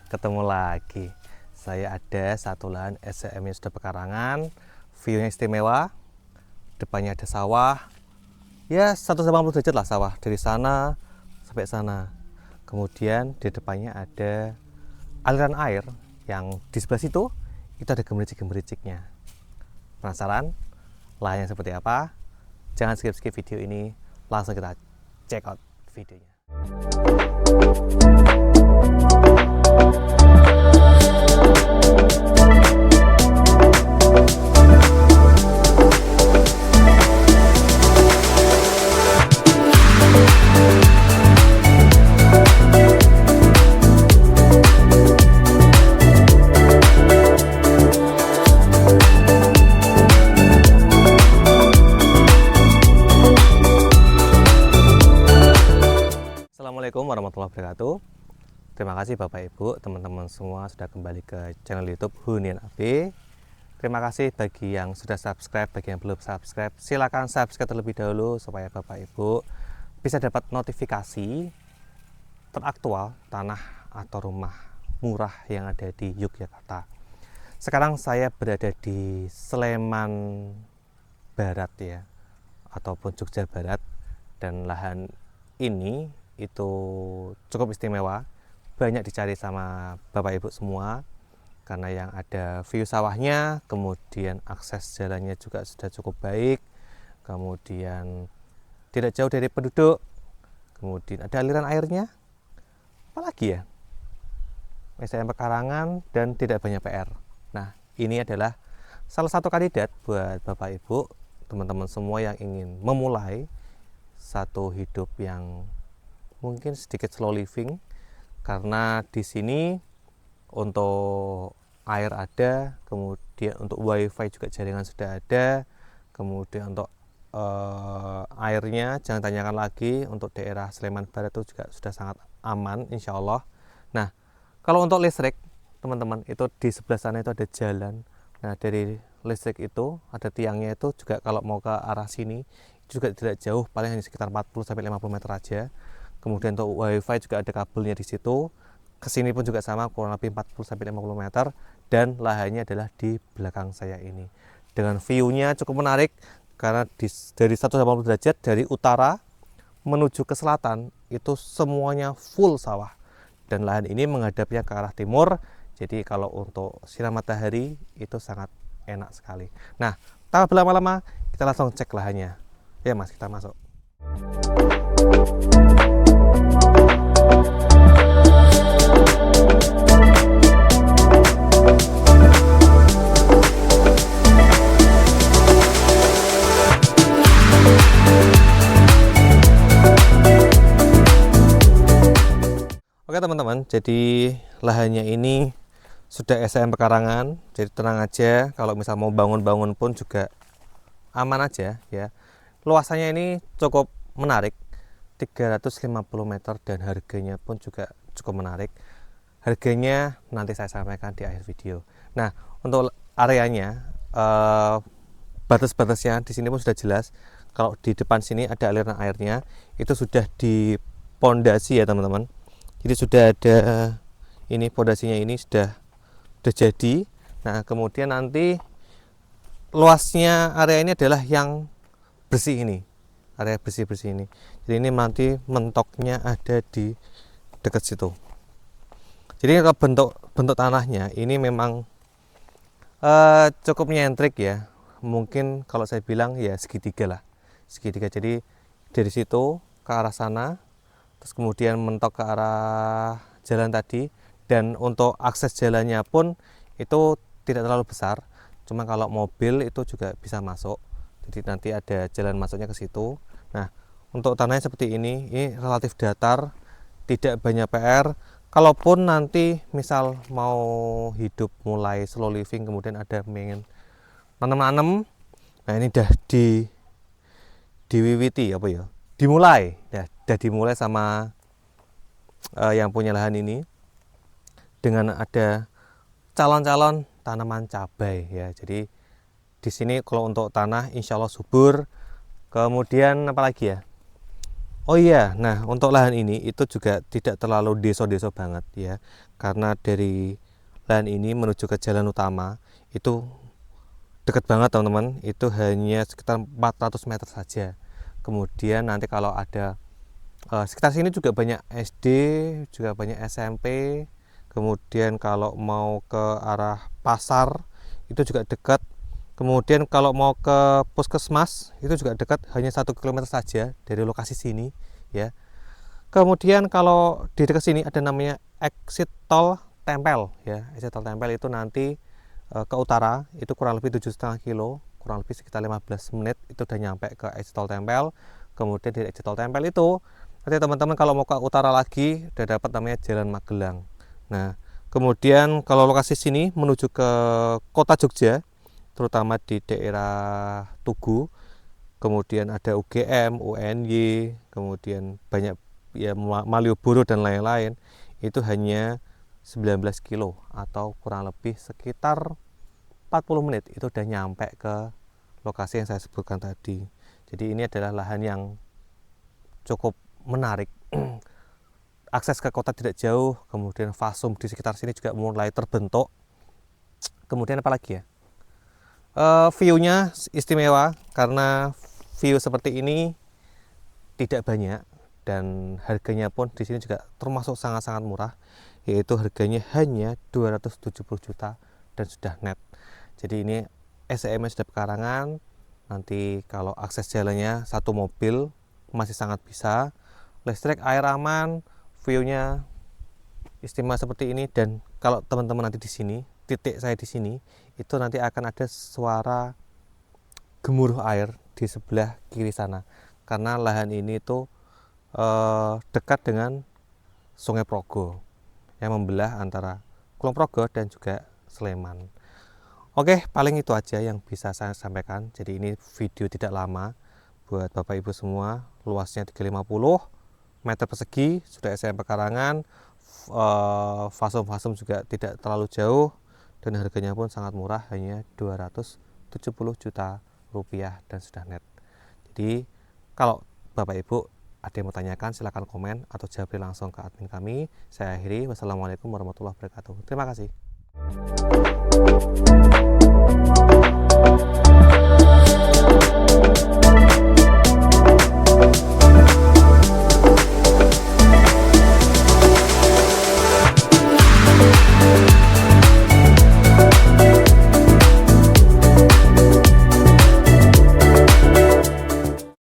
ketemu lagi. Saya ada satu lahan SCM yang sudah pekarangan, view-nya istimewa, depannya ada sawah, ya 180 derajat lah sawah dari sana sampai sana. Kemudian di depannya ada aliran air yang di sebelah situ itu ada gemericik-gemericiknya. Penasaran lahannya seperti apa? Jangan skip-skip video ini, langsung kita check out videonya. Assalamualaikum warahmatullahi wabarakatuh. Terima kasih Bapak Ibu, teman-teman semua sudah kembali ke channel YouTube Hunian AB. Terima kasih bagi yang sudah subscribe, bagi yang belum subscribe, silakan subscribe terlebih dahulu supaya Bapak Ibu bisa dapat notifikasi teraktual tanah atau rumah murah yang ada di Yogyakarta. Sekarang saya berada di Sleman Barat ya, ataupun Jogja Barat, dan lahan ini itu cukup istimewa, banyak dicari sama Bapak Ibu semua karena yang ada view sawahnya, kemudian akses jalannya juga sudah cukup baik, kemudian tidak jauh dari penduduk, kemudian ada aliran airnya, apalagi ya, SCM pekarangan dan tidak banyak PR. Nah, ini adalah salah satu kandidat buat Bapak Ibu, teman-teman semua yang ingin memulai satu hidup yang mungkin sedikit slow living, karena di sini untuk air ada, kemudian untuk wifi juga jaringan sudah ada, kemudian untuk airnya jangan tanyakan lagi, untuk daerah Sleman Barat itu juga sudah sangat aman insya Allah. Nah, kalau untuk listrik teman-teman, itu di sebelah sana itu ada jalan. Nah, dari listrik itu ada tiangnya, itu juga kalau mau ke arah sini juga tidak jauh, paling hanya sekitar 40-50 meter aja. Kemudian untuk wifi juga ada kabelnya di situ. Kesini pun juga sama, kurang lebih 40-50 meter, dan lahannya adalah di belakang saya ini. Dengan view-nya cukup menarik karena dari 180 derajat dari utara menuju ke selatan itu semuanya full sawah, dan lahan ini menghadapnya ke arah timur. Jadi kalau untuk sinar matahari itu sangat enak sekali. Nah, tanpa berlama-lama kita langsung cek lahannya. Ya Mas, kita masuk. Oke teman-teman, jadi lahannya ini sudah SCM pekarangan, jadi tenang aja, kalau misal mau bangun-bangun pun juga aman aja ya. Luasannya ini cukup menarik, 350 meter, dan harganya pun juga cukup menarik. Harganya nanti saya sampaikan di akhir video. Nah, untuk areanya, batas-batasnya di sini pun sudah jelas. Kalau di depan sini ada aliran airnya, itu sudah di pondasi ya teman-teman. Jadi sudah ada ini, pondasinya ini sudah jadi. Nah, kemudian nanti luasnya area ini adalah yang bersih ini, area bersih-bersih ini. Jadi ini nanti mentoknya ada di dekat situ. Jadi kalau bentuk tanahnya ini memang cukup nyentrik ya. Mungkin kalau saya bilang ya segitiga lah, segitiga. Jadi dari situ ke arah sana, terus kemudian mentok ke arah jalan tadi, dan untuk akses jalannya pun itu tidak terlalu besar, cuma kalau mobil itu juga bisa masuk, jadi nanti ada jalan masuknya ke situ. Nah, untuk tanahnya seperti ini relatif datar, tidak banyak PR. Kalaupun nanti misal mau hidup mulai slow living, kemudian ada pengen nanam-nanam, nah ini dah diwiwiti apa ya, dimulai dah dimulai sama yang punya lahan ini, dengan ada calon-calon tanaman cabai ya. Jadi di sini kalau untuk tanah insya Allah subur. Kemudian apalagi ya, Oh iya, nah untuk lahan ini itu juga tidak terlalu deso-deso banget ya, karena dari lahan ini menuju ke jalan utama itu dekat banget teman-teman, itu hanya sekitar 400 meter saja. Kemudian nanti kalau ada sekitar sini juga banyak SD, juga banyak SMP. Kemudian kalau mau ke arah pasar itu juga dekat. Kemudian kalau mau ke puskesmas itu juga dekat, hanya 1 km saja dari lokasi sini ya. Kemudian kalau di dekat sini ada namanya exit tol Tempel ya. Exit tol Tempel itu nanti ke utara itu kurang lebih 7,5 kilo, kurang lebih sekitar 15 menit itu udah nyampe ke exit tol Tempel. Kemudian di exit tol Tempel itu nanti teman-teman kalau mau ke utara lagi udah dapat namanya Jalan Magelang. Nah, kemudian kalau lokasi sini menuju ke kota Jogja, terutama di daerah Tugu, kemudian ada UGM, UNY, kemudian banyak ya Malioboro dan lain-lain, itu hanya 19 kilo atau kurang lebih sekitar 40 menit itu udah nyampe ke lokasi yang saya sebutkan tadi. Jadi ini adalah lahan yang cukup menarik. Akses ke kota tidak jauh, kemudian fasum di sekitar sini juga mulai terbentuk. Kemudian apa lagi ya? View-nya istimewa karena view seperti ini tidak banyak dan harganya pun di sini juga termasuk sangat-sangat murah, yaitu harganya hanya 270 juta dan sudah net. Jadi ini SEM sudah pekarangan. Nanti kalau akses jalannya satu mobil masih sangat bisa. Listrik, air aman, view-nya istimewa seperti ini. Dan kalau teman-teman nanti di sini, titik saya di sini, itu nanti akan ada suara gemuruh air di sebelah kiri sana. Karena lahan ini itu dekat dengan Sungai Progo yang membelah antara Kulon Progo dan juga Sleman. Oke, paling itu aja yang bisa saya sampaikan. Jadi ini video tidak lama buat Bapak Ibu semua. Luasnya 350 meter persegi, sudah SEM pekarangan. Fasum-fasum juga tidak terlalu jauh dan harganya pun sangat murah, hanya 270 juta rupiah dan sudah net. Jadi kalau Bapak Ibu ada yang mau tanyakan, silahkan komen atau jawab langsung ke admin kami. Saya akhiri. Wassalamualaikum warahmatullahi wabarakatuh. Terima kasih.